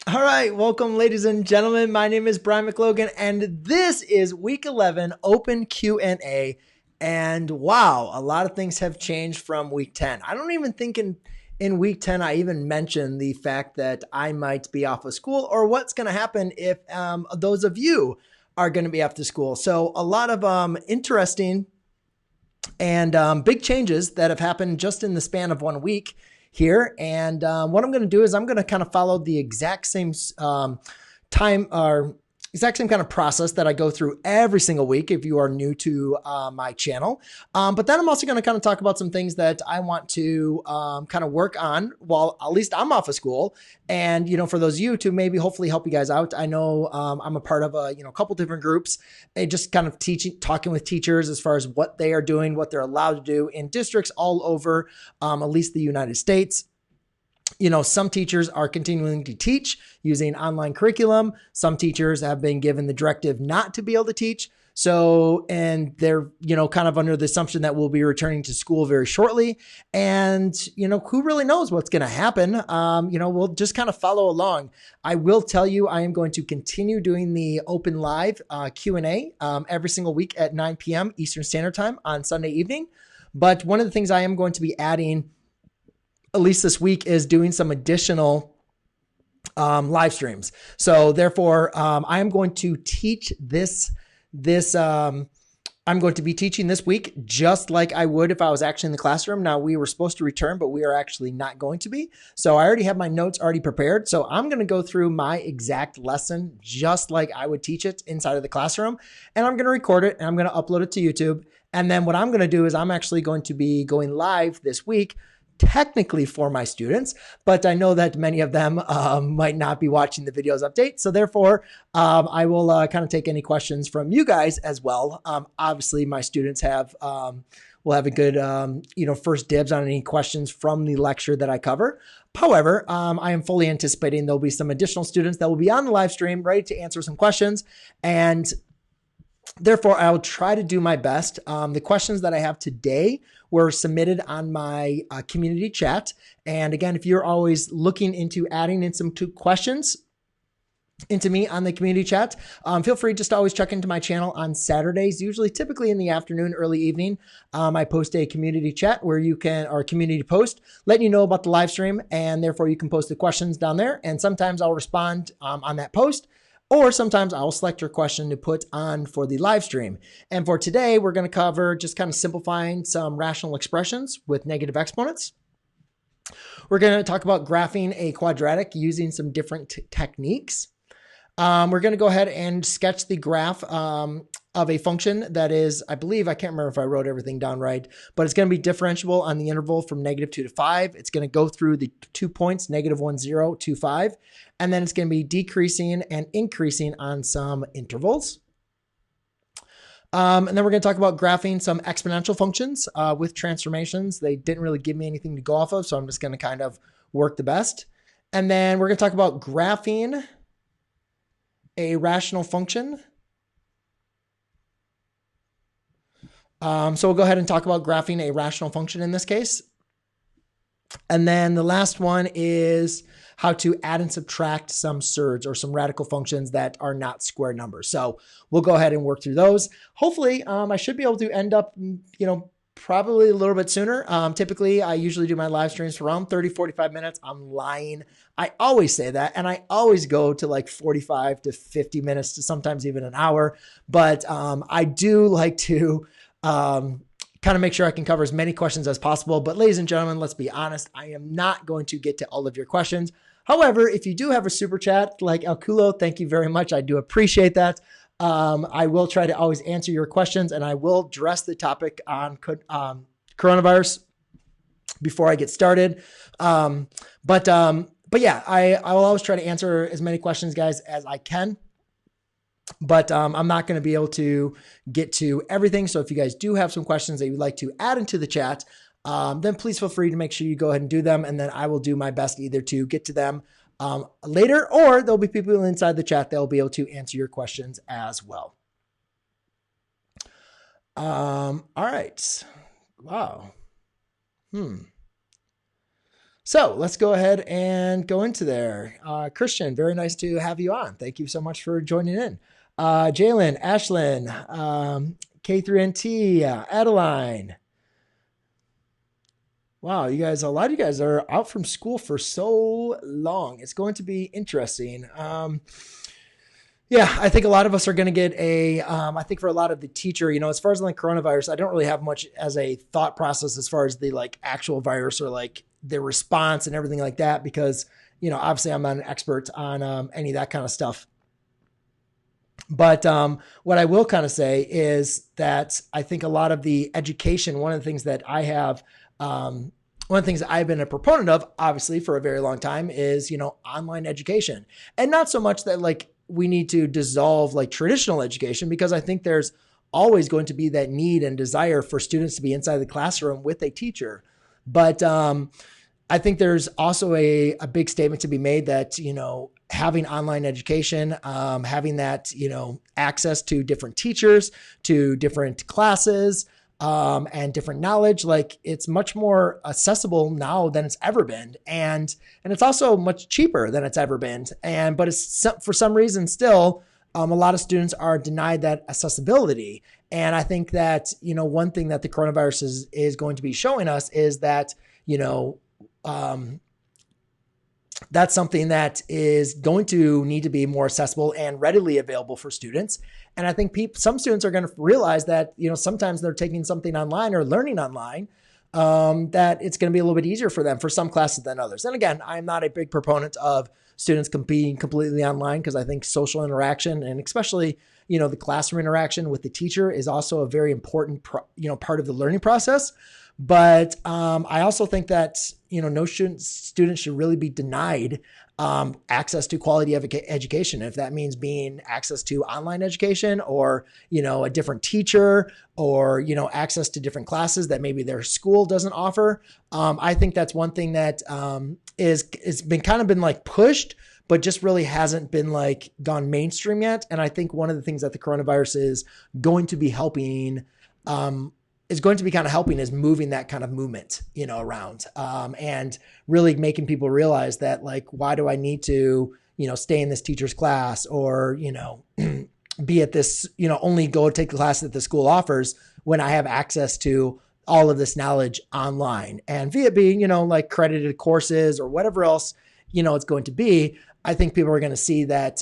All right, welcome, ladies and gentlemen. My name is Brian McLogan, and this is Week 11 Open Q&A. And wow, a lot of things have changed from Week 10. I don't even think in Week 10 I even mentioned the fact that I might be off of school or what's going to happen if those of you are going to be off to school. So a lot of interesting and big changes that have happened just in the span of 1 week here. And what I'm going to do is I'm going to kind of follow the exact same time or exact same kind of process that I go through every single week if you are new to my channel. But then I'm also going to kind of talk about some things that I want to kind of work on while at least I'm off of school. And, for those of you to maybe hopefully help you guys out. I know I'm a part of a couple different groups and just kind of talking with teachers as far as what they are doing, what they're allowed to do in districts all over at least the United States. Some teachers are continuing to teach using online curriculum. Some teachers have been given the directive not to be able to teach. So, and they're, kind of under the assumption that we'll be returning to school very shortly. And, who really knows what's going to happen? We'll just kind of follow along. I will tell you, I am going to continue doing the open live Q&A every single week at 9 p.m. Eastern Standard Time on Sunday evening. But one of the things I am going to be adding at least this week is doing some additional live streams. So therefore, I am going to teach I'm going to be teaching this week just like I would if I was actually in the classroom. Now, we were supposed to return, but we are actually not going to be. So I already have my notes already prepared. So I'm going to go through my exact lesson just like I would teach it inside of the classroom. And I'm going to record it and I'm going to upload it to YouTube. And then what I'm going to do is I'm actually going to be going live this week technically for my students, but I know that many of them might not be watching the videos update. So therefore, I will kind of take any questions from you guys as well. Obviously, my students will have a good, first dibs on any questions from the lecture that I cover. However, I am fully anticipating there'll be some additional students that will be on the live stream ready to answer some questions. And therefore, I will try to do my best. The questions that I have today were submitted on my community chat. And again, if you're always looking into adding in some questions into me on the community chat, feel free just to always check into my channel on Saturdays, usually typically in the afternoon, early evening. I post a community chat where you can, or a community post, letting you know about the live stream. And therefore you can post the questions down there. And sometimes I'll respond on that post. Or sometimes I'll select your question to put on for the live stream. And for today, we're going to cover just kind of simplifying some rational expressions with negative exponents. We're going to talk about graphing a quadratic using some different techniques. We're going to go ahead and sketch the graph of a function that is, I believe, I can't remember if I wrote everything down right, but it's going to be differentiable on the interval from -2 to 5. It's going to go through the 2 points, -1, 0, 2, 5. And then it's going to be decreasing and increasing on some intervals. And then we're going to talk about graphing some exponential functions with transformations. They didn't really give me anything to go off of, so I'm just going to kind of work the best. And then we're going to talk about graphing a rational function. So we'll go ahead and talk about graphing a rational function in this case. And then the last one is how to add and subtract some surds or some radical functions that are not square numbers. So we'll go ahead and work through those. Hopefully, I should be able to end up, probably a little bit sooner. Typically, I usually do my live streams for around 30, 45 minutes. I'm lying. I always say that. And I always go to like 45 to 50 minutes to sometimes even an hour. But I do like to kind of make sure I can cover as many questions as possible. But ladies and gentlemen, let's be honest. I am not going to get to all of your questions. However, if you do have a super chat like El Culo, thank you very much. I do appreciate that. I will try to always answer your questions, and I will address the topic on coronavirus before I get started. But yeah, I will always try to answer as many questions, guys, as I can. But I'm not going to be able to get to everything. So if you guys do have some questions that you'd like to add into the chat, then please feel free to make sure you go ahead and do them. And then I will do my best either to get to them later, or there'll be people inside the chat that will be able to answer your questions as well. All right. Wow. So let's go ahead and go into there. Christian, very nice to have you on. Thank you so much for joining in. Jalen, Ashlyn, K3NT, Adeline. Wow, you guys, a lot of you guys are out from school for so long. It's going to be interesting. Yeah, I think a lot of us are going to get I think for a lot of the teacher, as far as like coronavirus, I don't really have much as a thought process as far as the like actual virus or like the response and everything like that, because, obviously I'm not an expert on any of that kind of stuff. But what I will kind of say is that I think a lot of the education, one of the things that I've been a proponent of, obviously, for a very long time is, online education. And not so much that like we need to dissolve like traditional education, because I think there's always going to be that need and desire for students to be inside the classroom with a teacher. But I think there's also a big statement to be made that, having online education, having that, access to different teachers, to different classes, and different knowledge, like it's much more accessible now than it's ever been. And it's also much cheaper than it's ever been. But it's for some reason still, a lot of students are denied that accessibility. And I think that, one thing that the coronavirus is going to be showing us is that, that's something that is going to need to be more accessible and readily available for students. And I think some students are going to realize that, sometimes they're taking something online or learning online, that it's going to be a little bit easier for them for some classes than others. And again, I'm not a big proponent of students being completely online, because I think social interaction, and especially, the classroom interaction with the teacher, is also a very important, part of the learning process. But I also think that, no student should really be denied access to quality education. If that means being access to online education, or, a different teacher, or, access to different classes that maybe their school doesn't offer. I think that's one thing that is been like pushed, but just really hasn't been like gone mainstream yet. And I think one of the things that the coronavirus is going to be helping, is moving that kind of movement, around, and really making people realize that, like, why do I need to, stay in this teacher's class, or, be at this, only go take the class that the school offers, when I have access to all of this knowledge online, and via being, like credited courses or whatever else, it's going to be. I think people are going to see that,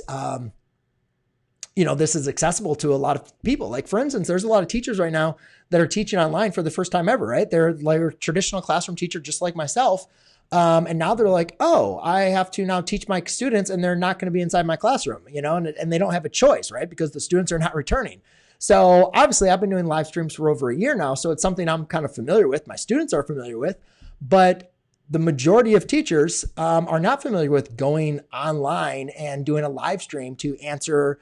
this is accessible to a lot of people. Like, for instance, there's a lot of teachers right now that are teaching online for the first time ever, right? They're like a traditional classroom teacher, just like myself. And now they're like, oh, I have to now teach my students, and they're not going to be inside my classroom, and they don't have a choice, right? Because the students are not returning. So obviously I've been doing live streams for over a year now. So it's something I'm kind of familiar with. My students are familiar with, but the majority of teachers are not familiar with going online and doing a live stream to answer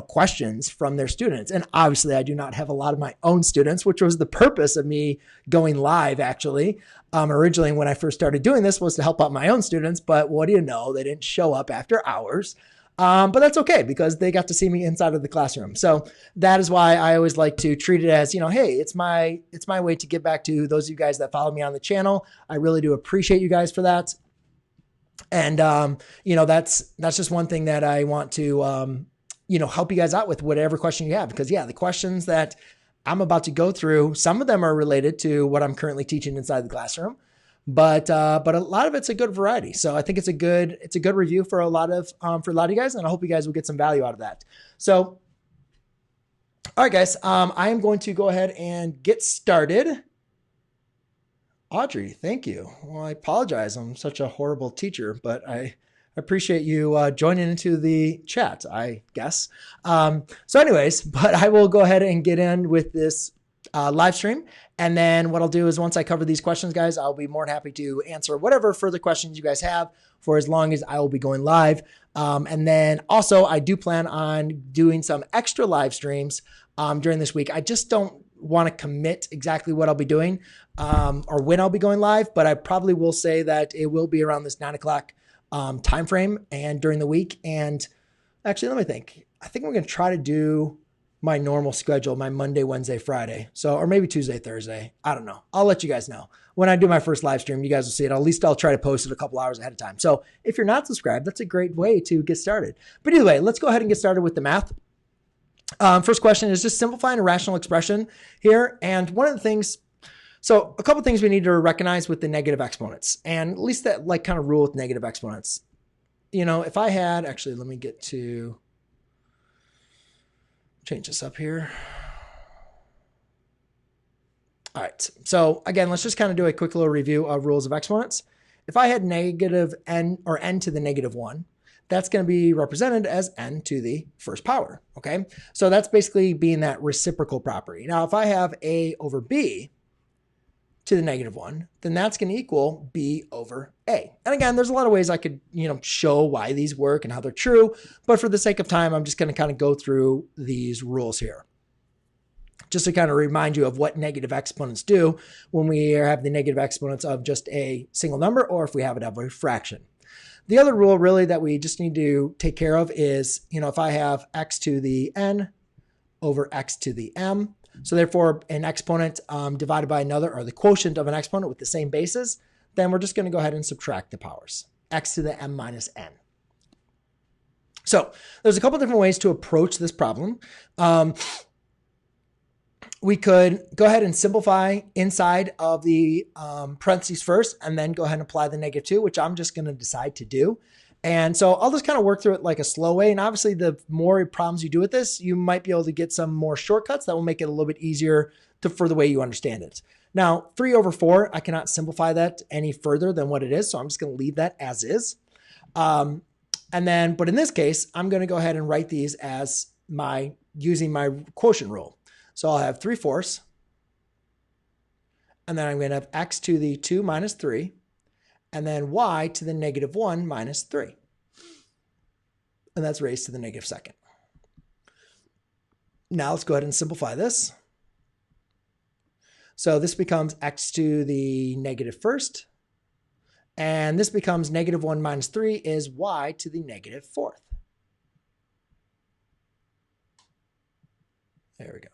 questions from their students. And obviously I do not have a lot of my own students, which was the purpose of me going live, actually. Originally, when I first started doing this, was to help out my own students, but what do you know? They didn't show up after hours. But that's okay, because they got to see me inside of the classroom. So that is why I always like to treat it as, hey, it's my way to give back to those of you guys that follow me on the channel. I really do appreciate you guys for that. And, that's just one thing that I want to, help you guys out with, whatever question you have, because the questions that I'm about to go through, some of them are related to what I'm currently teaching inside the classroom, but a lot of it's a good variety. So I think it's a good review for a lot of you guys, and I hope you guys will get some value out of that. So, all right, guys, I am going to go ahead and get started. Audrey, thank you. Well, I apologize. I'm such a horrible teacher, but I appreciate you joining into the chat, I guess. So anyways, but I will go ahead and get in with this live stream. And then what I'll do is, once I cover these questions, guys, I'll be more than happy to answer whatever further questions you guys have, for as long as I will be going live. And then also, I do plan on doing some extra live streams during this week. I just don't want to commit exactly what I'll be doing or when I'll be going live, but I probably will say that it will be around this 9 o'clock time frame and during the week. And actually, let me think. I think we're going to try to do my normal schedule, my Monday, Wednesday, Friday. So, or maybe Tuesday, Thursday. I don't know. I'll let you guys know. when I do my first live stream, you guys will see it. At least I'll try to post it a couple hours ahead of time. So if you're not subscribed, that's a great way to get started. But either way, let's go ahead and get started with the math. First question is just simplifying a rational expression here. And one of the things, so a couple things we need to recognize with the negative exponents, and at least that like kind of rule with negative exponents. You know, if I had, actually, let me get to change this up here. All right. So again, let's just kind of do a quick little review of rules of exponents. If I had negative n or n to the negative 1, that's going to be represented as n to the first power. Okay. So that's basically being that reciprocal property. Now, if I have a over b to the negative 1, then that's going to equal b over a. And again, there's a lot of ways I could, show why these work and how they're true. But for the sake of time, I'm just going to kind of go through these rules here, just to kind of remind you of what negative exponents do when we have the negative exponents of just a single number, or if we have it of a fraction. The other rule really that we just need to take care of is, if I have x to the n over x to the m, so therefore an exponent divided by another, or the quotient of an exponent with the same bases, then we're just going to go ahead and subtract the powers, x to the m minus n. So there's a couple different ways to approach this problem. We could go ahead and simplify inside of the parentheses first, and then go ahead and apply the -2, which I'm just going to decide to do. And so I'll just kind of work through it like a slow way. And obviously, the more problems you do with this, you might be able to get some more shortcuts that will make it a little bit easier for the way you understand it. Now, 3 over 4, I cannot simplify that any further than what it is. So I'm just going to leave that as is. But in this case, I'm going to go ahead and write these as using my quotient rule. So I'll have 3/4, and then I'm going to have x to the 2 minus 3, and then y to the -1 minus 3. And that's raised to the -2nd. Now let's go ahead and simplify this. So this becomes x to the -1st, and this becomes -1 minus 3 is y to the -4th. There we go.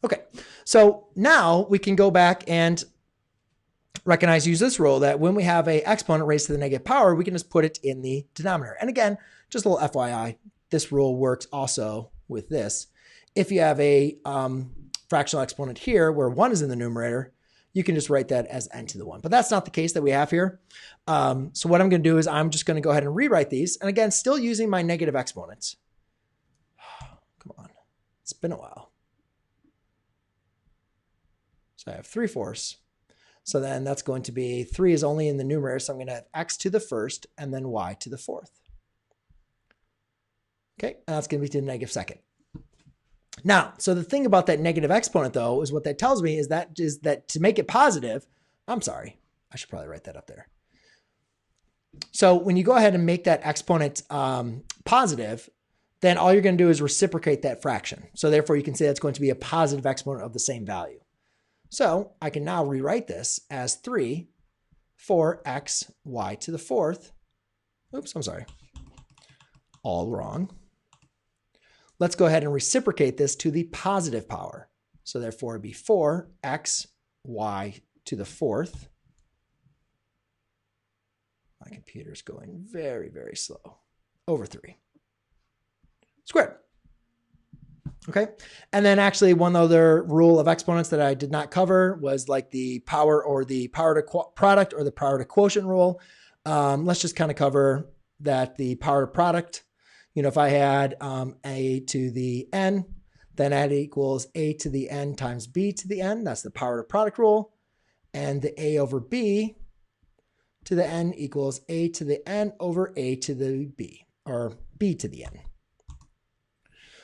Okay, so now we can go back and use this rule that when we have a exponent raised to the negative power, we can just put it in the denominator. And again, just a little FYI, this rule works also with this. If you have a fractional exponent here where 1 is in the numerator, you can just write that as n to the 1. But that's not the case that we have here. So what I'm going to do is I'm just going to go ahead and rewrite these. And again, still using my negative exponents. Come on, it's been a while. So I have 3/4. So then that's going to be 3 is only in the numerator. So I'm going to have x to the 1st and then y to the 4th. Okay, and that's going to be to the -2nd. Now, so the thing about that negative exponent though, is what that tells me is that to make it positive, I'm sorry, I should probably write that up there. So when you go ahead and make that exponent positive, then all you're going to do is reciprocate that fraction. So therefore you can say that's going to be a positive exponent of the same value. So I can now rewrite this as 3 for x y to the 4th. Oops, I'm sorry. All wrong. Let's go ahead and reciprocate this to the positive power. So therefore it'd be 4 x y to the 4th. My computer's going very, very slow. Over 3 squared. Okay. And then actually one other rule of exponents that I did not cover was like the power or the power to product or the power to quotient rule. Let's just kind of cover that the power to product, if I had a to the n, then that equals a to the n times b to the n. That's the power to product rule. And the a over b to the n equals a to the n over a to the b, or b to the n.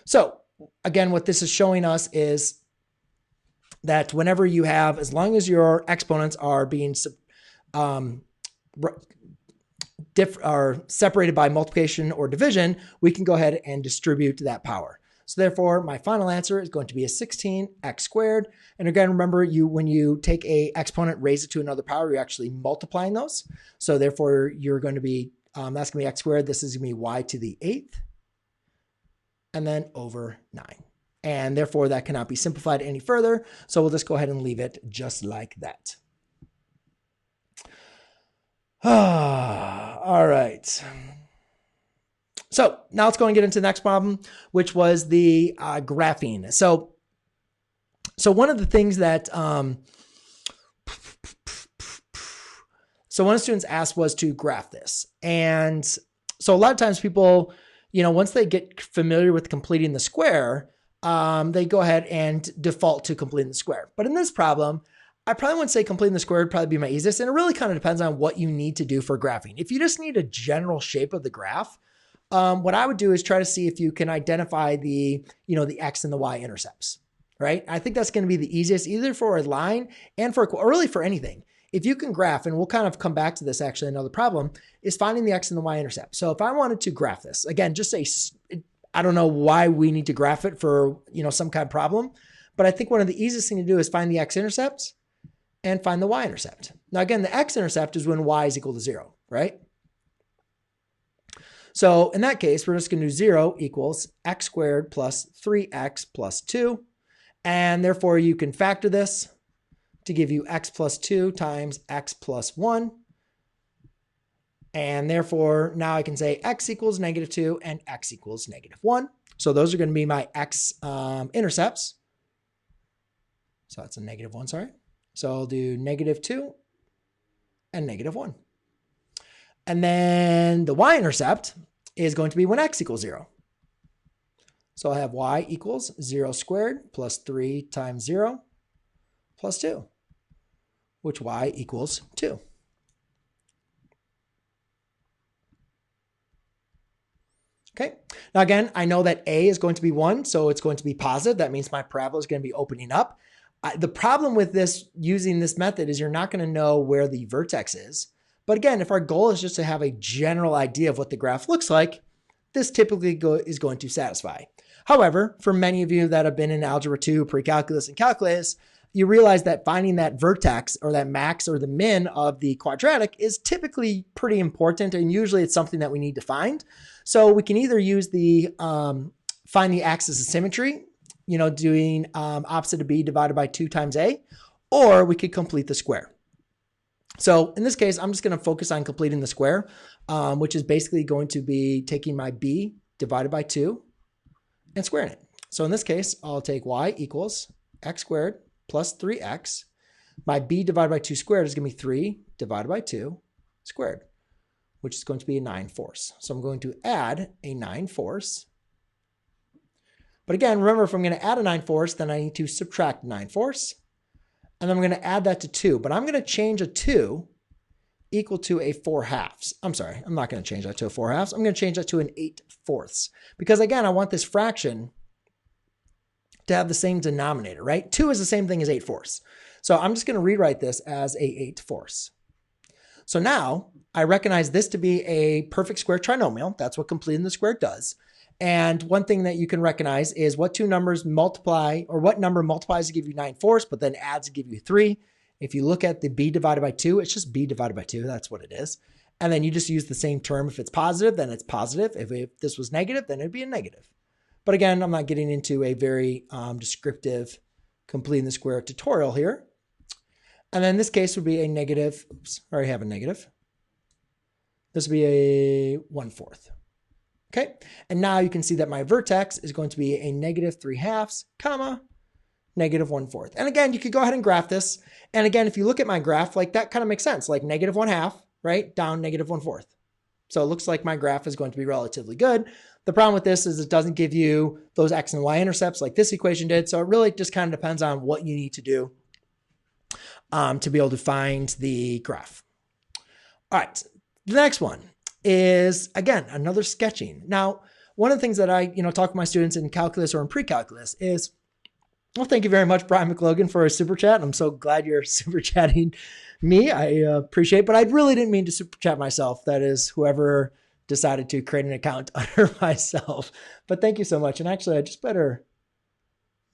So again, what this is showing us is that whenever you have, as long as your exponents are being are separated by multiplication or division, we can go ahead and distribute that power. So therefore, my final answer is going to be a 16x squared. And again, remember, when you take a exponent, raise it to another power, you're actually multiplying those. So therefore, you're going to be, that's going to be x squared. This is going to be y to the 8th. And then over 9. And therefore, that cannot be simplified any further. So we'll just go ahead and leave it just like that. All right. So now let's go and get into the next problem, which was the graphing. So one of the things that so one of the students asked was to graph this. And so a lot of times people, once they get familiar with completing the square, they go ahead and default to completing the square. But in this problem, I probably wouldn't say completing the square would probably be my easiest. And it really kind of depends on what you need to do for graphing. If you just need a general shape of the graph, what I would do is try to see if you can identify the X and the Y intercepts, right? I think that's going to be the easiest either for a line and or really for anything. If you can graph, and we'll kind of come back to this actually, another problem is finding the X and the Y intercept. So if I wanted to graph this, again, just say, I don't know why we need to graph it for, some kind of problem, but I think one of the easiest thing to do is find the X intercept and find the Y intercept. Now, again, the X intercept is when Y is equal to 0, right? So in that case, we're just going to do 0 equals X squared plus 3X plus 2. And therefore, you can factor this to give you X plus 2 times X plus 1. And therefore, now I can say X equals -2 and X equals -1. So those are going to be my X intercepts. So that's a -1, sorry. So I'll do -2 and -1. And then the Y intercept is going to be when X equals 0. So I have Y equals 0 squared plus 3 times 0 plus 2, which Y equals 2. Okay. Now again, I know that A is going to be 1, so it's going to be positive. That means my parabola is going to be opening up. The problem with this, using this method, is you're not going to know where the vertex is. But again, if our goal is just to have a general idea of what the graph looks like, this typically is going to satisfy. However, for many of you that have been in Algebra 2, Pre-Calculus, and Calculus, you realize that finding that vertex or that max or the min of the quadratic is typically pretty important, and usually it's something that we need to find. So we can either use the find the axis of symmetry, doing opposite of B divided by 2 times A, or we could complete the square. So in this case, I'm just going to focus on completing the square, which is basically going to be taking my B divided by 2 and squaring it. So in this case, I'll take Y equals X squared plus 3X. My B divided by 2 squared is going to be 3 divided by 2 squared, which is going to be a 9/4. So I'm going to add a 9/4. But again, remember, if I'm going to add a 9/4, then I need to subtract 9/4. And then I'm going to add that to 2. But I'm going to change a 2 equal to a 4/2. I'm sorry, I'm not going to change that to a 4/2. I'm going to change that to an 8/4. Because again, I want this fraction to have the same denominator, right? 2 is the same thing as 8/4. So I'm just going to rewrite this as a 8/4. So now I recognize this to be a perfect square trinomial. That's what completing the square does. And one thing that you can recognize is what two numbers multiply, or what number multiplies to give you 9/4, but then adds to give you 3. If you look at the B divided by 2, it's just B divided by 2. That's what it is. And then you just use the same term. If it's positive, then it's positive. If this was negative, then it'd be a negative. But again, I'm not getting into a very descriptive completing the square tutorial here. And then this case would be a negative. Oops, I already have a negative. This would be a 1/4. Okay, and now you can see that my vertex is going to be a -3/2, comma, -1/4. And again, you could go ahead and graph this. And again, if you look at my graph, like that kind of makes sense, like -1/2, right, down -1/4. So it looks like my graph is going to be relatively good. The problem with this is it doesn't give you those X and Y intercepts like this equation did. So it really just kind of depends on what you need to do to be able to find the graph. All right, the next one is, again, another sketching. Now, one of the things that I talk to my students in calculus or in pre-calculus is, well, thank you very much, Brian McLogan, for a super chat. I'm so glad you're super chatting me. I appreciate it, but I really didn't mean to super chat myself. That is whoever decided to create an account under myself. But thank you so much. And actually, I just better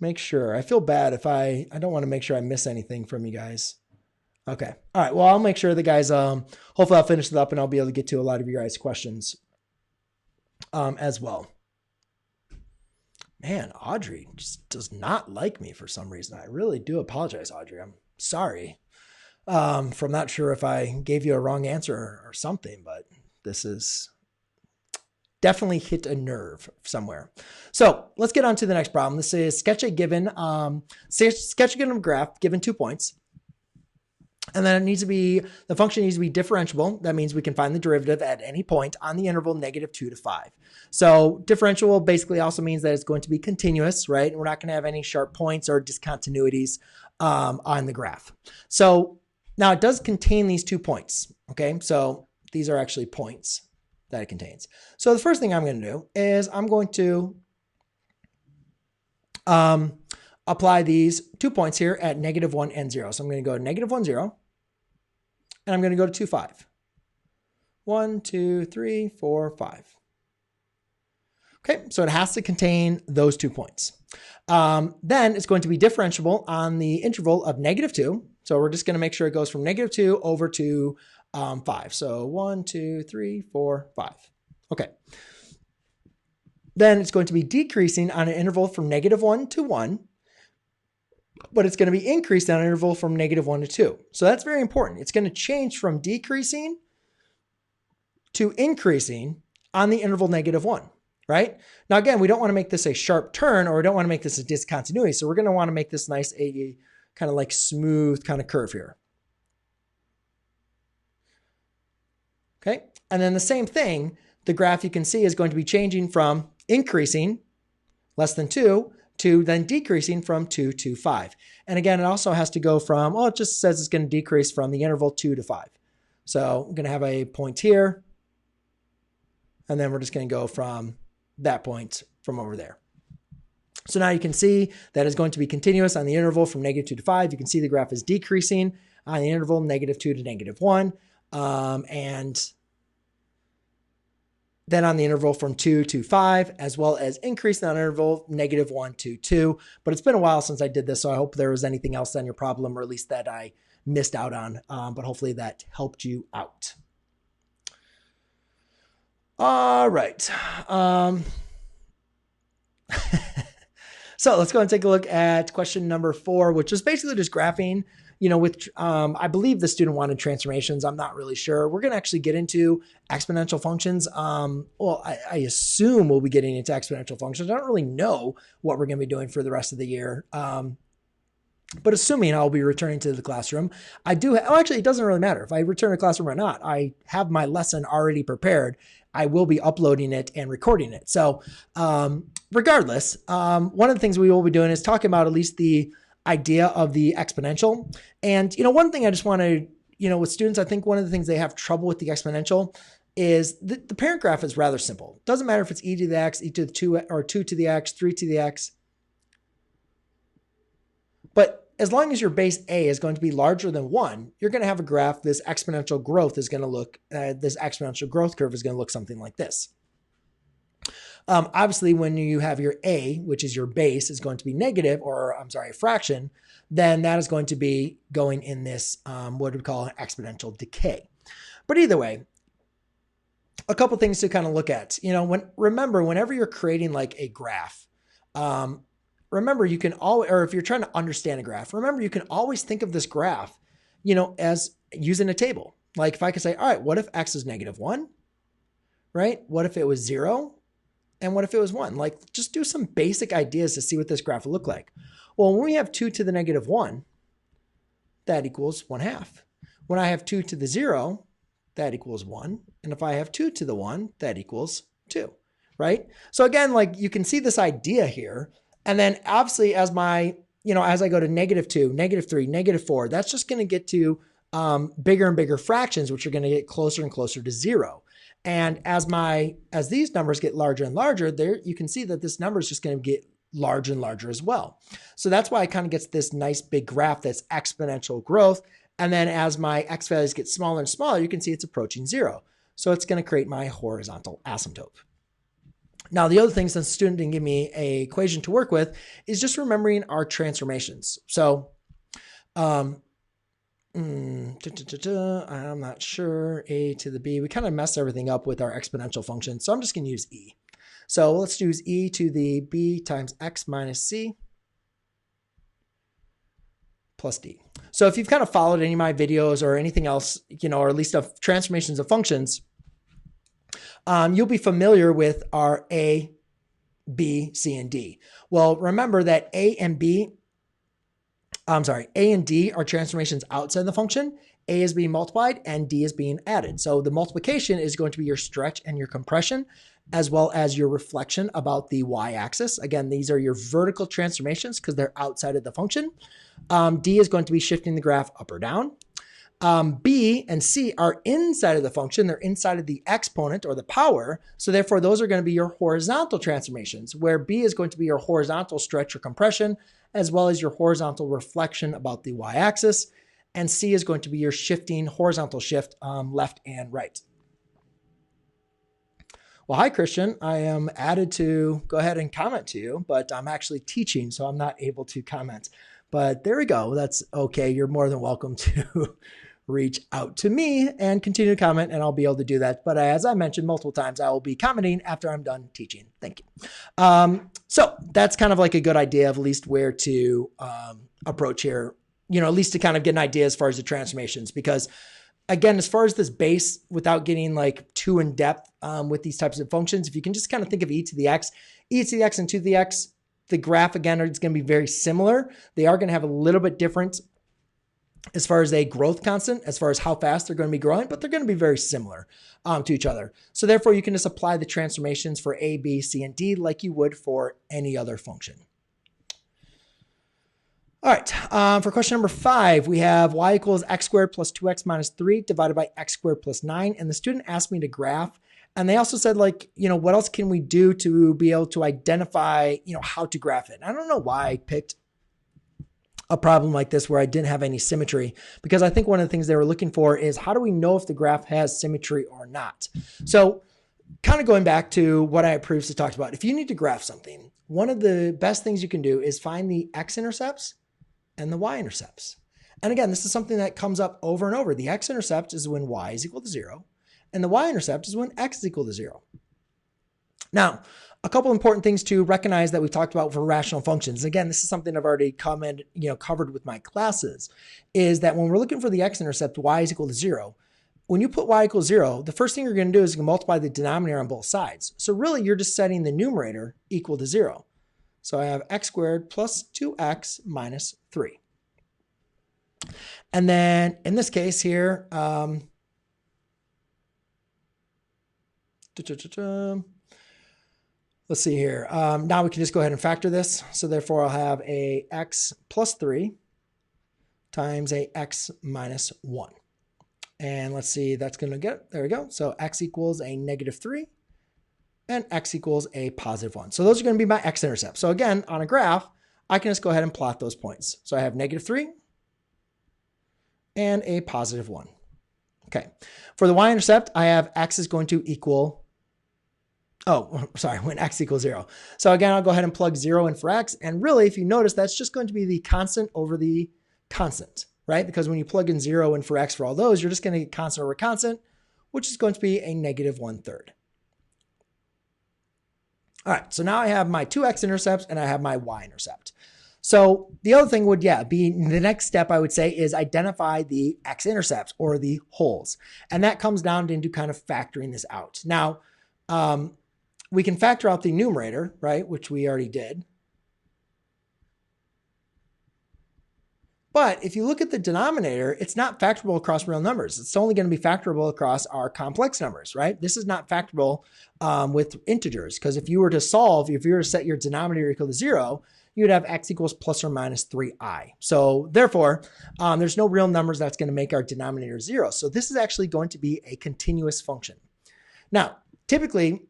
make sure. I feel bad if I don't want to make sure I miss anything from you guys. Okay. All right. Well, I'll make sure the guys, hopefully I'll finish it up and I'll be able to get to a lot of your guys' questions as well. Man, Audrey just does not like me for some reason. I really do apologize, Audrey. I'm sorry. I'm not sure if I gave you a wrong answer or something, but this is definitely hit a nerve somewhere. So let's get on to the next problem. This is sketch a given graph given 2 points. And then the function needs to be differentiable. That means we can find the derivative at any point on the interval -2 to 5. So differentiable basically also means that it's going to be continuous, right? And we're not going to have any sharp points or discontinuities on the graph. So now it does contain these 2 points, okay? So these are actually points that it contains. So the first thing I'm going to do is I'm going to apply these 2 points here at -1 and 0. So I'm going to go to -1, 0, and I'm going to go to 2, 5. 1, 2, 3, 4, 5. Okay, so it has to contain those 2 points. Then it's going to be differentiable on the interval of -2. So we're just going to make sure it goes from -2 over to 5. So 1, 2, 3, 4, 5. Okay. Then it's going to be decreasing on an interval from -1 to 1. But it's going to be increased on an interval from -1 to 2. So that's very important. It's going to change from decreasing to increasing on the interval -1, right? Now, again, we don't want to make this a sharp turn, or we don't want to make this a discontinuity. So we're going to want to make this nice, a kind of like smooth kind of curve here. Okay. And then the same thing, the graph you can see is going to be changing from increasing less than 2 to then decreasing from 2 to 5. And again, it also has to go from, well, it just says it's going to decrease from the interval 2 to 5. So I'm going to have a point here, and then we're just going to go from that point from over there. So now you can see that it's going to be continuous on the interval from -2 to 5. You can see the graph is decreasing on the interval -2 to -1. And then on the interval from 2 to 5, as well as increasing on the interval -1 to 2. But it's been a while since I did this, so I hope there was anything else on your problem, or at least that I missed out on. But hopefully that helped you out. All right. So let's go and take a look at question number 4, which is basically just graphing, with, I believe the student wanted transformations. I'm not really sure. We're going to actually get into exponential functions. Well, I assume we'll be getting into exponential functions. I don't really know what we're going to be doing for the rest of the year. But assuming I'll be returning to the classroom, actually, it doesn't really matter if I return to the classroom or not. I have my lesson already prepared. I will be uploading it and recording it. So regardless, one of the things we will be doing is talking about at least the idea of the exponential. And, one thing I just want to, with students, I think one of the things they have trouble with the exponential is the parent graph is rather simple. It doesn't matter if it's e to the x, e to the 2, or 2 to the x, 3 to the x. But as long as your base A is going to be larger than 1, you're going to have a graph. This exponential growth is going to look, this exponential growth curve is going to look something like this. Obviously, when you have your A, which is your base, is going to be negative, or a fraction, then that is going to be going in this, what we call an exponential decay. But either way, a couple things to kind of look at. Remember, whenever you're creating like a graph, remember, you can always, or if you're trying to understand a graph, remember, you can always think of this graph, as using a table. Like if I could say, all right, what if x is -1, right? What if it was 0? And what if it was 1? Like, just do some basic ideas to see what this graph will look like. Well, when we have 2 to the -1, that equals 1/2. When I have 2 to the 0, that equals 1. And if I have 2 to the 1, that equals 2, right? So again, like you can see this idea here. And then obviously as my, as I go to -2, -3, -4, that's just going to get to bigger and bigger fractions, which are going to get closer and closer to 0. And as these numbers get larger and larger, there you can see that this number is just going to get larger and larger as well. So that's why it kind of gets this nice big graph that's exponential growth. And then as my x values get smaller and smaller, you can see it's approaching 0. So it's going to create my horizontal asymptote. Now, the other thing, since the student didn't give me an equation to work with, is just remembering our transformations. So I'm not sure, a to the b. We kind of messed everything up with our exponential function, so I'm just going to use e. So let's use e to the b times x minus c plus d. So if you've kind of followed any of my videos or anything else, or at least of transformations of functions, you'll be familiar with our a, b, c, and d. Well, remember that a and d are transformations outside the function. A is being multiplied and d is being added. So the multiplication is going to be your stretch and your compression, as well as your reflection about the y-axis. Again, these are your vertical transformations because they're outside of the function. D is going to be shifting the graph up or down. B and C are inside of the function. They're inside of the exponent or the power. So therefore, those are going to be your horizontal transformations, where B is going to be your horizontal stretch or compression, as well as your horizontal reflection about the y-axis. And C is going to be your shifting horizontal shift left and right. Well, hi, Christian. I am added to go ahead and comment to you, but I'm actually teaching, so I'm not able to comment. But there we go. That's okay. You're more than welcome to reach out to me and continue to comment, and I'll be able to do that. But as I mentioned multiple times, I will be commenting after I'm done teaching. Thank you. So that's kind of like a good idea of at least where to approach here, at least to kind of get an idea as far as the transformations. Because again, as far as this base, without getting like too in depth with these types of functions, if you can just kind of think of e to the x and 2 to the x, the graph, again, is going to be very similar. They are going to have a little bit different as far as a growth constant, as far as how fast they're going to be growing, but they're going to be very similar to each other. So therefore, you can just apply the transformations for a, b, c, and d like you would for any other function. All right, for question number 5, we have y equals x squared plus 2x minus 3 divided by x squared plus 9. And the student asked me to graph. And they also said, like, what else can we do to be able to identify, how to graph it? And I don't know why I picked a problem like this where I didn't have any symmetry, because I think one of the things they were looking for is how do we know if the graph has symmetry or not? So kind of going back to what I previously talked about, if you need to graph something, one of the best things you can do is find the x-intercepts and the y-intercepts. And again, this is something that comes up over and over. The x-intercept is when y is equal to 0, and the y-intercept is when x is equal to 0. Now, a couple important things to recognize that we talked about for rational functions. Again, this is something I've already covered with my classes, is that when we're looking for the x-intercept, y is equal to 0. When you put y equals 0, the first thing you're going to do is you can multiply the denominator on both sides. So really, you're just setting the numerator equal to 0. So I have x squared plus 2x minus 3. And then in this case here, let's see here. Now we can just go ahead and factor this. So therefore, I'll have a x plus 3 times a x minus 1. And let's see, that's going to get, there we go. So x equals a negative 3 and x equals a positive 1. So those are going to be my x-intercepts. So again, on a graph, I can just go ahead and plot those points. So I have negative 3 and a positive 1. Okay. For the y-intercept, I have x is going to equal, when x equals 0. So again, I'll go ahead and plug 0 in for x. And really, if you notice, that's just going to be the constant over the constant, right? Because when you plug in 0 in for x for all those, you're just going to get constant over constant, which is going to be a negative 1/3. All right, so now I have my 2 x-intercepts and I have my y-intercept. So the other thing would, be the next step I would say is identify the x-intercepts or the holes. And that comes down into kind of factoring this out. Now, we can factor out the numerator, right, which we already did. But if you look at the denominator, it's not factorable across real numbers. It's only going to be factorable across our complex numbers, right? This is not factorable with integers, because if you were to set your denominator equal to 0, you'd have x equals plus or minus 3i. So therefore, there's no real numbers that's going to make our denominator 0. So this is actually going to be a continuous function. Now, typically,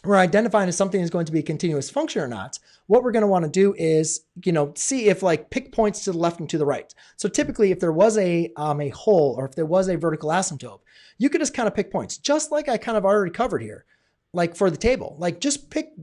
we're identifying if something is going to be a continuous function or not. What we're going to want to do is, see if pick points to the left and to the right. So typically, if there was a hole or if there was a vertical asymptote, you could just kind of pick points, just like I kind of already covered here, like for the table. Just pick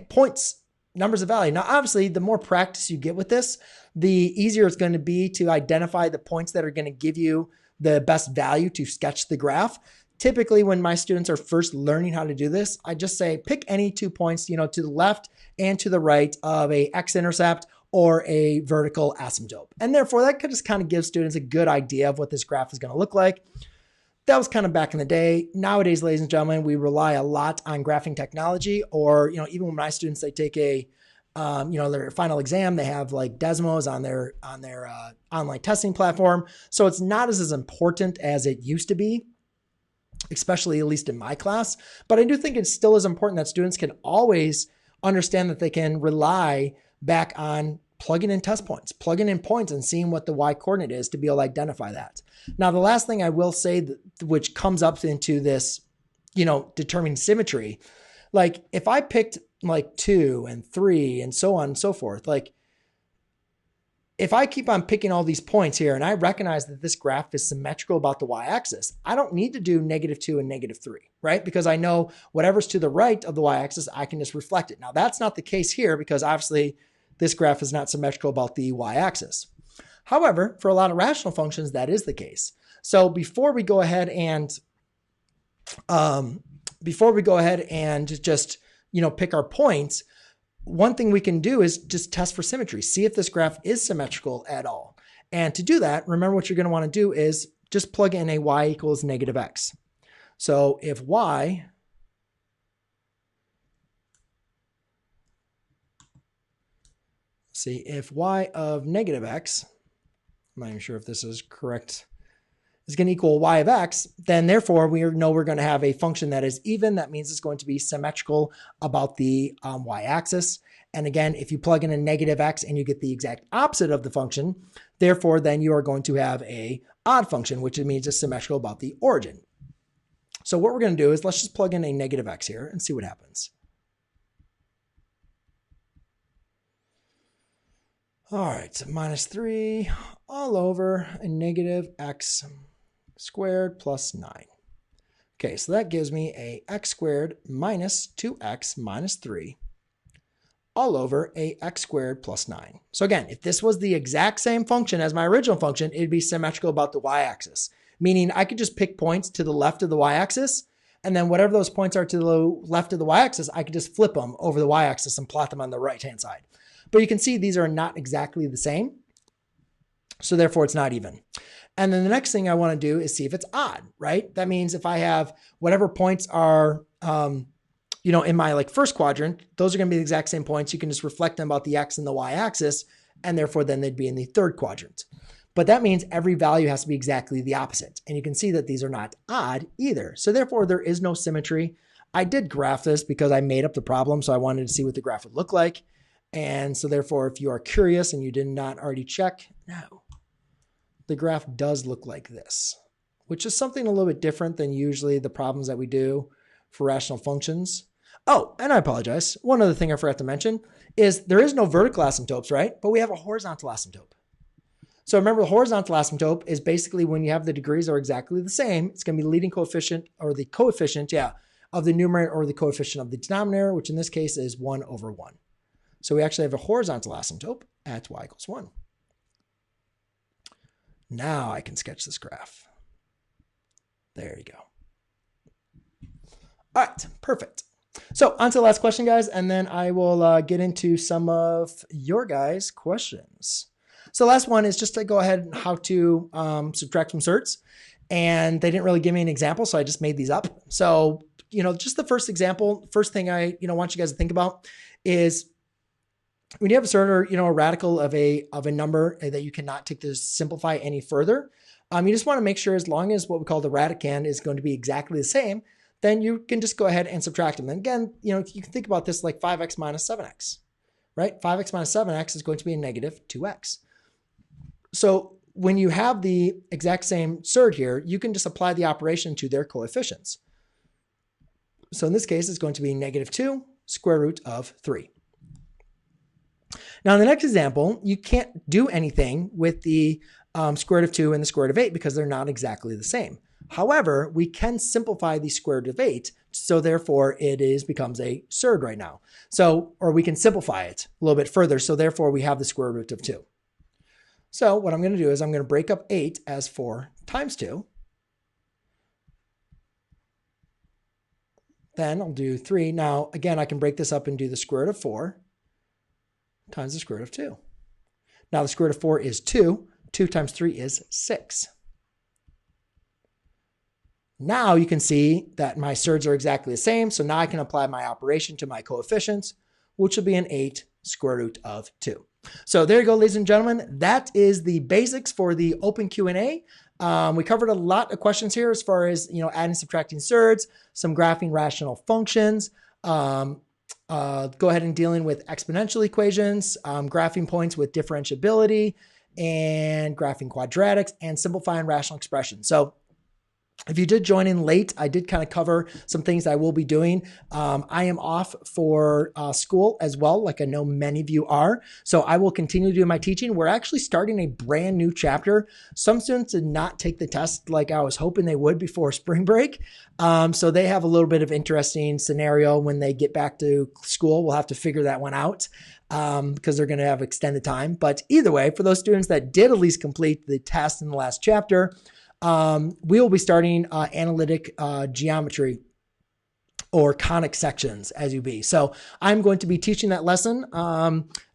points, numbers of value. Now, obviously, the more practice you get with this, the easier it's going to be to identify the points that are going to give you the best value to sketch the graph. typically when my students are first learning how to do this, I just say pick any 2 points, to the left and to the right of a x-intercept or a vertical asymptote. And therefore that just kind of gives students a good idea of what this graph is going to look like. That was kind of back in the day. Nowadays, ladies and gentlemen, we rely a lot on graphing technology, or, even when my students, they take a, their final exam, they have like Desmos on their online testing platform. So it's not as important as it used to be, especially at least in my class. But I do think it still is important that students can always understand that they can rely back on plugging in test points, plugging in points and seeing what the y coordinate is to be able to identify that. Now, the last thing I will say, which comes up into this, determining symmetry, like if I picked like 2 and 3 and so on and so forth, like if I keep on picking all these points here and I recognize that this graph is symmetrical about the y-axis, I don't need to do -2 and -3, right? Because I know whatever's to the right of the y-axis, I can just reflect it. Now, that's not the case here because obviously this graph is not symmetrical about the y-axis. However, for a lot of rational functions, that is the case. So before we go ahead and just pick our points, one thing we can do is just test for symmetry, see if this graph is symmetrical at all. And to do that, remember what you're going to want to do is just plug in a y equals -x. So if y of -x, I'm not even sure if this is correct, is going to equal y of x, then therefore we know we're going to have a function that is even. That means it's going to be symmetrical about the y-axis. And again, if you plug in a -x and you get the exact opposite of the function, therefore then you are going to have a odd function, which means it's symmetrical about the origin. So what we're going to do is let's just plug in a -x here and see what happens. All right, so -3 all over a -x squared plus 9. Okay, so that gives me a x squared minus 2x minus 3 all over a x squared plus 9. So again, if this was the exact same function as my original function, it'd be symmetrical about the y-axis, meaning I could just pick points to the left of the y-axis, and then whatever those points are to the left of the y-axis, I could just flip them over the y-axis and plot them on the right-hand side. But you can see these are not exactly the same, so therefore it's not even. And then the next thing I want to do is see if it's odd, right? That means if I have whatever points are, in my first quadrant, those are going to be the exact same points. You can just reflect them about the x and the y-axis, and therefore then they'd be in the third quadrant. But that means every value has to be exactly the opposite. And you can see that these are not odd either. So therefore there is no symmetry. I did graph this because I made up the problem, so I wanted to see what the graph would look like. And so therefore, if you are curious and you did not already check, no, the graph does look like this, which is something a little bit different than usually the problems that we do for rational functions. Oh, and I apologize. One other thing I forgot to mention is there is no vertical asymptotes, right? But we have a horizontal asymptote. So remember, the horizontal asymptote is basically when you have the degrees are exactly the same, it's going to be the leading coefficient or the coefficient, of the numerator or the coefficient of the denominator, which in this case is 1 over 1. So we actually have a horizontal asymptote at y equals 1. Now I can sketch this graph. There you go. All right, perfect. So on to the last question, guys, and then I will get into some of your guys' questions. So the last one is just to go ahead and how to subtract from certs. And they didn't really give me an example, so I just made these up. So, just the first example, first thing I, want you guys to think about is when you have a cert or, a radical of a number that you cannot take to simplify any further, you just want to make sure as long as what we call the radicand is going to be exactly the same, then you can just go ahead and subtract them. And again, you can think about this like 5x minus 7x, right? 5x minus 7x is going to be a negative 2x. So when you have the exact same surd here, you can just apply the operation to their coefficients. So in this case, it's going to be negative 2 square root of 3. Now in the next example, you can't do anything with the square root of 2 and the square root of 8 because they're not exactly the same. However, we can simplify the square root of 8, so therefore it becomes a surd right now. So, or we can simplify it a little bit further, so therefore we have the square root of 2. So what I'm going to do is I'm going to break up 8 as 4 times 2. Then I'll do 3. Now, again, I can break this up and do the square root of 4 times the square root of 2. Now, the square root of 4 is 2. 2 times 3 is 6. Now you can see that my surds are exactly the same. So now I can apply my operation to my coefficients, which will be an 8 square root of 2. So there you go, ladies and gentlemen. That is the basics for the open Q&A. We covered a lot of questions here as far as, adding, subtracting surds, some graphing rational functions, go ahead and dealing with exponential equations, graphing points with differentiability, and graphing quadratics, and simplifying rational expressions. So if you did join in late, I did kind of cover some things I will be doing. I am off for school as well, like I know many of you are. So I will continue to do my teaching. We're actually starting a brand new chapter. Some students did not take the test like I was hoping they would before spring break. So they have a little bit of interesting scenario when they get back to school. We'll have to figure that one out because they're going to have extended time. But either way, for those students that did at least complete the test in the last chapter, we will be starting analytic geometry or conic sections as you be. So I'm going to be teaching that lesson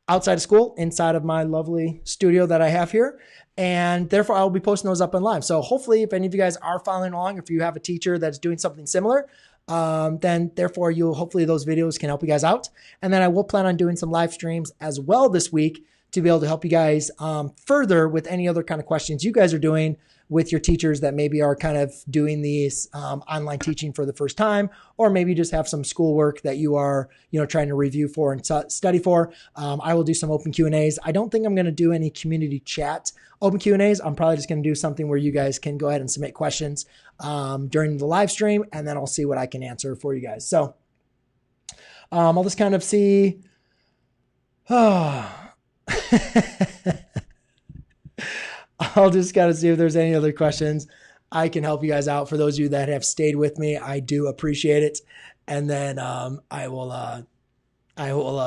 outside of school, inside of my lovely studio that I have here. And therefore, I will be posting those up on live. So hopefully, if any of you guys are following along, if you have a teacher that's doing something similar, then therefore, hopefully those videos can help you guys out. And then I will plan on doing some live streams as well this week to be able to help you guys further with any other kind of questions you guys are doing with your teachers that maybe are kind of doing these online teaching for the first time, or maybe just have some schoolwork that you are, trying to review for and study for. I will do some open Q&As. I don't think I'm going to do any community chat open Q&As. I'm probably just going to do something where you guys can go ahead and submit questions during the live stream, and then I'll see what I can answer for you guys. So I'll just kind of see. I'll just kind of see if there's any other questions I can help you guys out. For those of you that have stayed with me, I do appreciate it. And then I will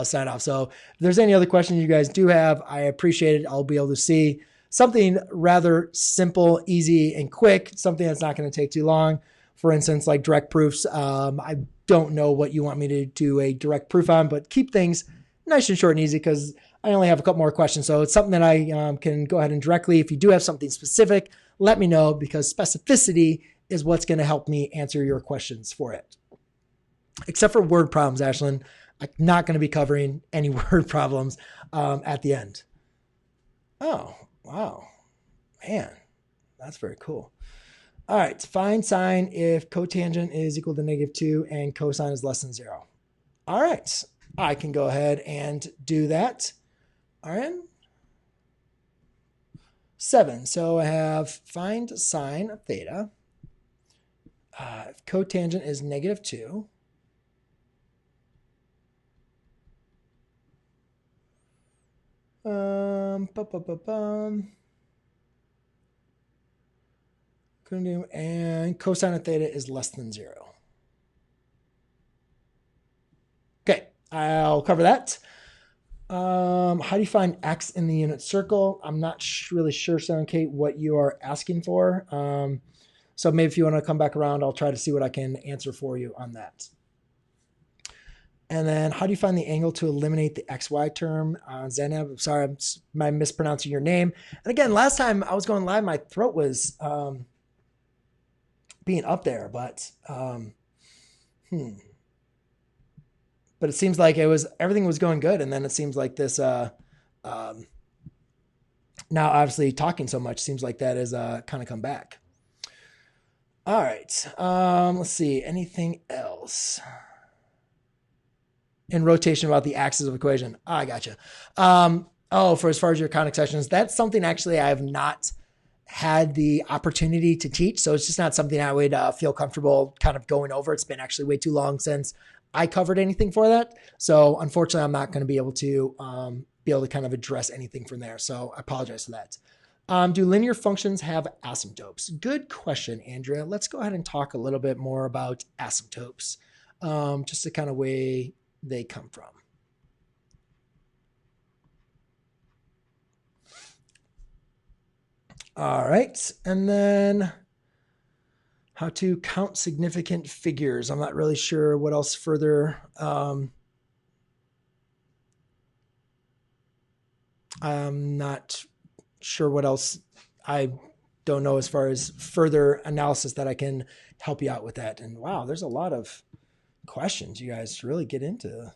sign off. So if there's any other questions you guys do have, I appreciate it. I'll be able to see something rather simple, easy, and quick, something that's not going to take too long. For instance, like direct proofs. I don't know what you want me to do a direct proof on, but keep things nice and short and easy because I only have a couple more questions. So it's something that I can go ahead and directly, if you do have something specific, let me know, because specificity is what's going to help me answer your questions for it. Except for word problems, Ashlyn. I'm not going to be covering any word problems at the end. Oh, wow. Man, that's very cool. All right, find sine if cotangent is equal to -2 and cosine is less than 0. All right, I can go ahead and do that. All right. 7. So I have find sine of theta. If cotangent is -2. And cosine of theta is less than 0. Okay, I'll cover that. How do you find x in the unit circle? I'm not really sure, Sarah Kate, what you are asking for. So maybe if you want to come back around, I'll try to see what I can answer for you on that. And then how do you find the angle to eliminate the xy term? Zainab, I'm sorry, I'm mispronouncing your name. And again, last time I was going live, my throat was being up there, but but it seems like everything was going good. And then it seems like this, now obviously talking so much seems like that is kind of come back. All right. Let's see. Anything else? In rotation about the axis of equation. Oh, I gotcha. For as far as your conic sections, that's something actually I have not had the opportunity to teach. So it's just not something I would feel comfortable kind of going over. It's been actually way too long since I covered anything for that. So unfortunately, I'm not going to be able to kind of address anything from there. So I apologize for that. Do linear functions have asymptotes? Good question, Andrea. Let's go ahead and talk a little bit more about asymptotes, just to kind of weigh they come from. All right. And then how to count significant figures. I'm not really sure what else further. I'm not sure what else. I don't know as far as further analysis that I can help you out with that. And wow, there's a lot of questions you guys really get into.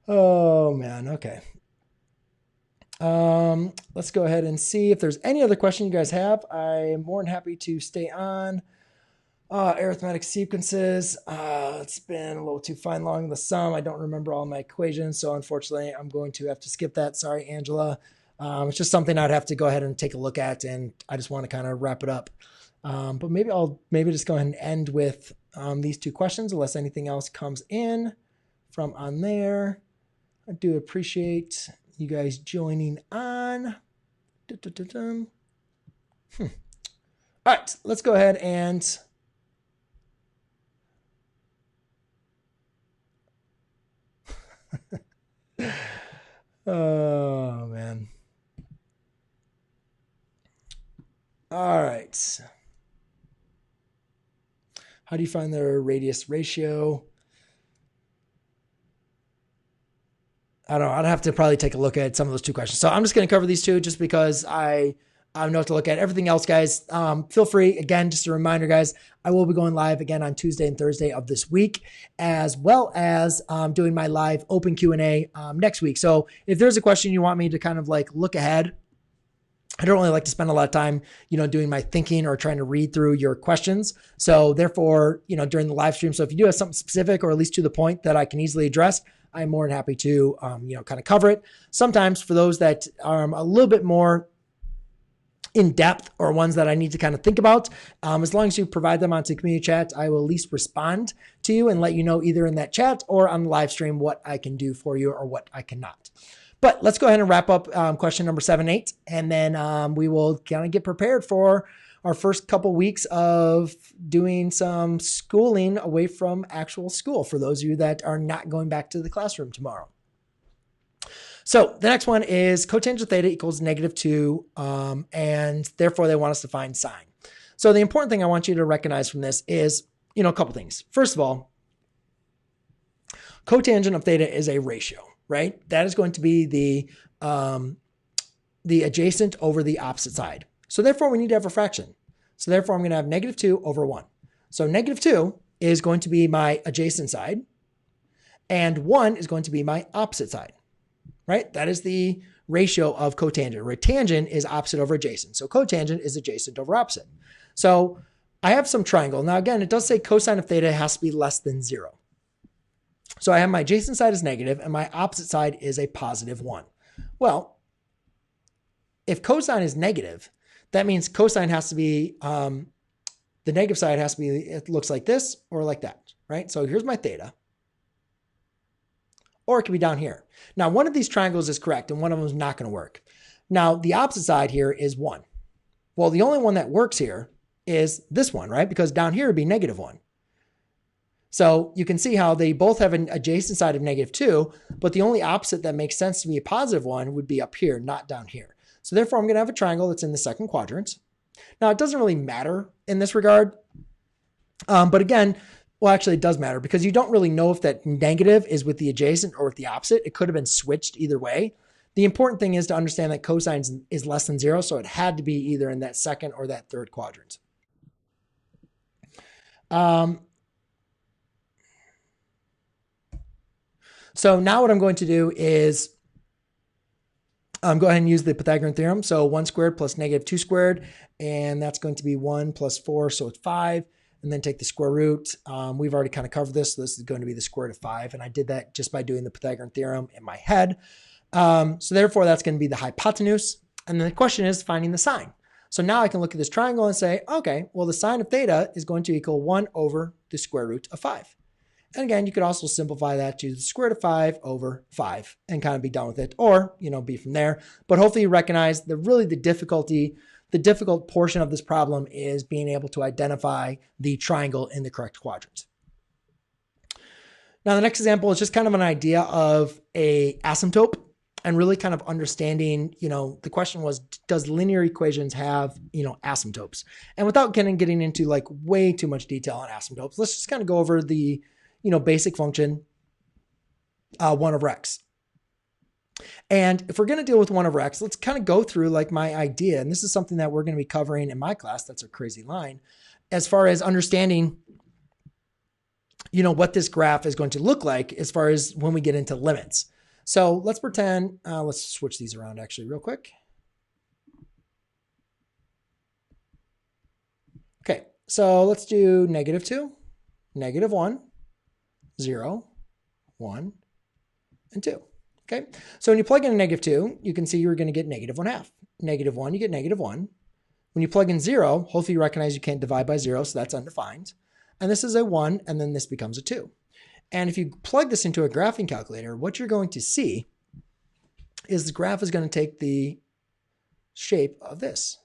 Oh man. Okay. Let's go ahead and see if there's any other question you guys have. I'm more than happy to stay on. Arithmetic sequences. It's been a little too fine long in the sum. I don't remember all my equations, so unfortunately I'm going to have to skip that. Sorry, Angela. It's just something I'd have to go ahead and take a look at, and I just want to kind of wrap it up. But maybe I'll just go ahead and end with these two questions unless anything else comes in from on there. I do appreciate you guys joining on. All right, let's go ahead and oh man. All right. How do you find the radius ratio? I don't know. I'd have to probably take a look at some of those two questions. So I'm just going to cover these two just because I know what to look at. Everything else, guys, feel free. Again, just a reminder, guys, I will be going live again on Tuesday and Thursday of this week, as well as doing my live open Q&A next week. So if there's a question you want me to kind of like look ahead, I don't really like to spend a lot of time, doing my thinking or trying to read through your questions. So therefore, during the live stream, so if you do have something specific or at least to the point that I can easily address, I'm more than happy to, kind of cover it. Sometimes for those that are a little bit more in depth or ones that I need to kind of think about, as long as you provide them onto community chat, I will at least respond to you and let you know either in that chat or on the live stream what I can do for you or what I cannot. But let's go ahead and wrap up question number 7, 8, and then we will kind of get prepared for our first couple weeks of doing some schooling away from actual school for those of you that are not going back to the classroom tomorrow. So the next one is cotangent theta equals -2, and therefore they want us to find sine. So the important thing I want you to recognize from this is, a couple things. First of all, cotangent of theta is a ratio, right? That is going to be the adjacent over the opposite side. So therefore we need to have a fraction. So therefore I'm going to have -2 over 1. So -2 is going to be my adjacent side and 1 is going to be my opposite side, right? That is the ratio of cotangent, where tangent is opposite over adjacent. So cotangent is adjacent over opposite. So I have some triangle. Now again, it does say cosine of theta has to be less than 0. So I have my adjacent side is negative and my opposite side is a +1. Well, if cosine is negative, that means cosine has to be, the negative side has to be, it looks like this or like that, right? So here's my theta. Or it could be down here. Now, one of these triangles is correct and one of them is not going to work. Now, the opposite side here is 1. Well, the only one that works here is this one, right? Because down here would be -1. So you can see how they both have an adjacent side of -2, but the only opposite that makes sense to be a +1 would be up here, not down here. So therefore, I'm going to have a triangle that's in the second quadrant. Now, it doesn't really matter in this regard. But again, well, actually, it does matter because you don't really know if that negative is with the adjacent or with the opposite. It could have been switched either way. The important thing is to understand that cosine is less than 0, so it had to be either in that second or that third quadrant. So now what I'm going to do is go ahead and use the Pythagorean theorem. So 1 squared plus -2 squared, and that's going to be 1 plus 4, so it's 5. And then take the square root. We've already kind of covered this. So this is going to be the square root of 5. And I did that just by doing the Pythagorean theorem in my head. So therefore, that's going to be the hypotenuse. And then the question is finding the sine. So now I can look at this triangle and say, okay, well, the sine of theta is going to equal 1 over the square root of 5. And again, you could also simplify that to the square root of 5 over 5 and kind of be done with it, or, be from there. But hopefully you recognize that really the difficult portion of this problem is being able to identify the triangle in the correct quadrant. Now, the next example is just kind of an idea of a asymptote. and really kind of understanding, the question was, does linear equations have, asymptotes? And without getting into like way too much detail on asymptotes, let's just kind of go over the, basic function, 1 over x. And if we're going to deal with 1 over x, let's kind of go through like my idea. And this is something that we're going to be covering in my class. That's a crazy line. As far as understanding, what this graph is going to look like as far as when we get into limits. So let's pretend, let's switch these around actually real quick. Okay, so let's do -2, -1, 0, 1, and 2. Okay, so when you plug in a -2, you can see you're going to get -1/2. -1, you get -1. When you plug in 0, hopefully you recognize you can't divide by 0, so that's undefined. And this is a 1, and then this becomes a 2. And if you plug this into a graphing calculator, what you're going to see is the graph is going to take the shape of this.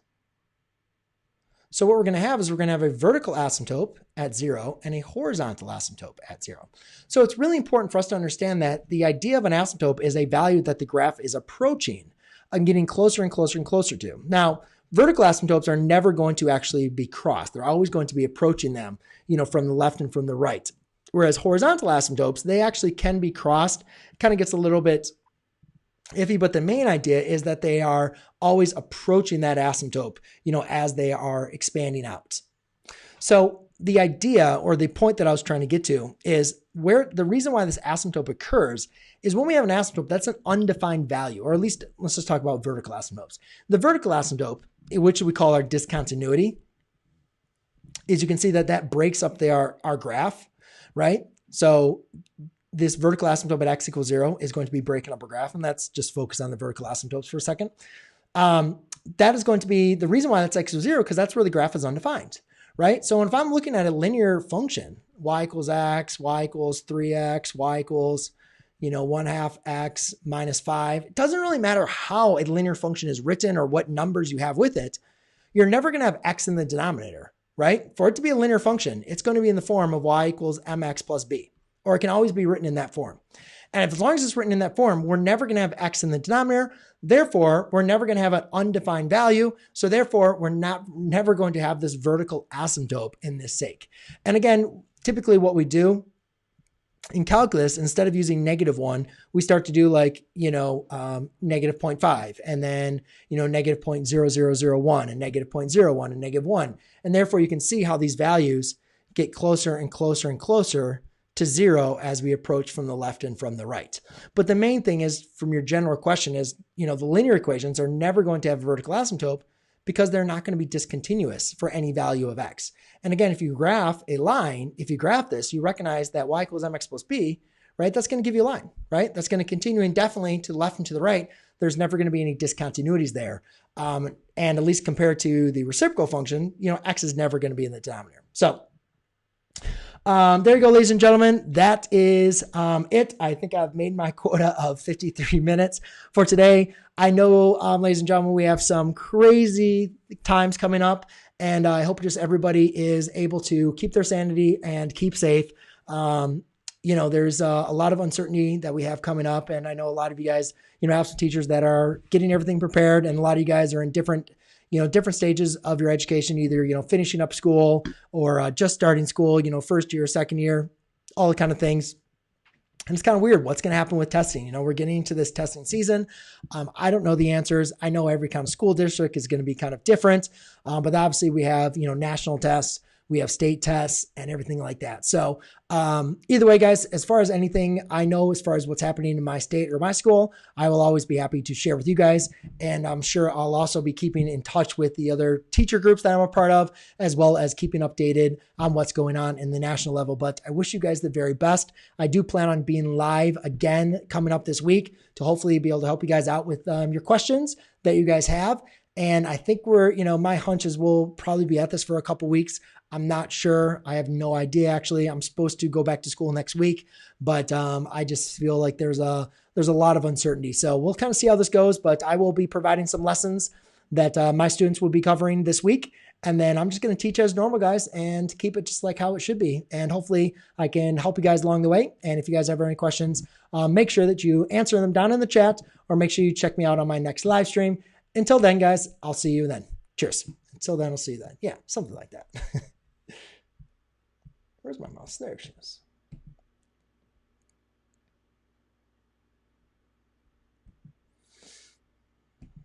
So what we're going to have is we're going to have a vertical asymptote at 0 and a horizontal asymptote at 0. So it's really important for us to understand that the idea of an asymptote is a value that the graph is approaching and getting closer and closer and closer to. Now, vertical asymptotes are never going to actually be crossed. They're always going to be approaching them, from the left and from the right. Whereas horizontal asymptotes, they actually can be crossed. It kind of gets a little bit iffy, but the main idea is that they are always approaching that asymptote, as they are expanding out. So the idea or the point that I was trying to get to is where the reason why this asymptote occurs is when we have an asymptote, that's an undefined value, or at least let's just talk about vertical asymptotes. The vertical asymptote, which we call our discontinuity, is you can see that breaks up our graph, right? So this vertical asymptote at x equals 0 is going to be breaking up a graph, and that's just focus on the vertical asymptotes for a second. That is going to be the reason why that's x equals 0, because that's where the graph is undefined, right? So if I'm looking at a linear function, y equals x, y equals 3x, y equals 1/2 x minus 5, it doesn't really matter how a linear function is written or what numbers you have with it. You're never going to have x in the denominator, right? For it to be a linear function, it's going to be in the form of y equals mx plus b. Or it can always be written in that form. And as long as it's written in that form, we're never going to have x in the denominator. Therefore, we're never going to have an undefined value. So therefore, we're never going to have this vertical asymptote in this sake. And again, typically what we do in calculus, instead of using -1, we start to do like, -0.5 and then, -0.0001 and -0.01 and -1. And therefore you can see how these values get closer and closer and closer to 0 as we approach from the left and from the right. But the main thing is, from your general question is, the linear equations are never going to have a vertical asymptote because they're not going to be discontinuous for any value of x. And again, if you graph a line, if you graph this, you recognize that y equals mx plus b, right? That's going to give you a line, right? That's going to continue indefinitely to the left and to the right. There's never going to be any discontinuities there. And at least compared to the reciprocal function, x is never going to be in the denominator. So there you go, ladies and gentlemen. That is it. I think I've made my quota of 53 minutes for today. I know, ladies and gentlemen, we have some crazy times coming up, and I hope just everybody is able to keep their sanity and keep safe. There's a lot of uncertainty that we have coming up, and I know a lot of you guys, have some teachers that are getting everything prepared, and a lot of you guys are in different stages of your education, either, finishing up school or just starting school, first year, second year, all the kind of things. And it's kind of weird what's going to happen with testing. We're getting into this testing season. I don't know the answers. I know every kind of school district is going to be kind of different, but obviously we have, national tests, we have state tests and everything like that. So either way, guys, as far as anything I know, as far as what's happening in my state or my school, I will always be happy to share with you guys. And I'm sure I'll also be keeping in touch with the other teacher groups that I'm a part of, as well as keeping updated on what's going on in the national level. But I wish you guys the very best. I do plan on being live again coming up this week to hopefully be able to help you guys out with your questions that you guys have. And I think my hunch is we'll probably be at this for a couple weeks. I'm not sure. I have no idea, actually. I'm supposed to go back to school next week, but I just feel like there's a lot of uncertainty. So we'll kind of see how this goes, but I will be providing some lessons that my students will be covering this week. And then I'm just going to teach as normal, guys, and keep it just like how it should be. And hopefully I can help you guys along the way. And if you guys have any questions, make sure that you answer them down in the chat, or make sure you check me out on my next live stream. Until then, guys, I'll see you then. Cheers. Until then, I'll see you then. Yeah, something like that. Where's my mouse? There she is.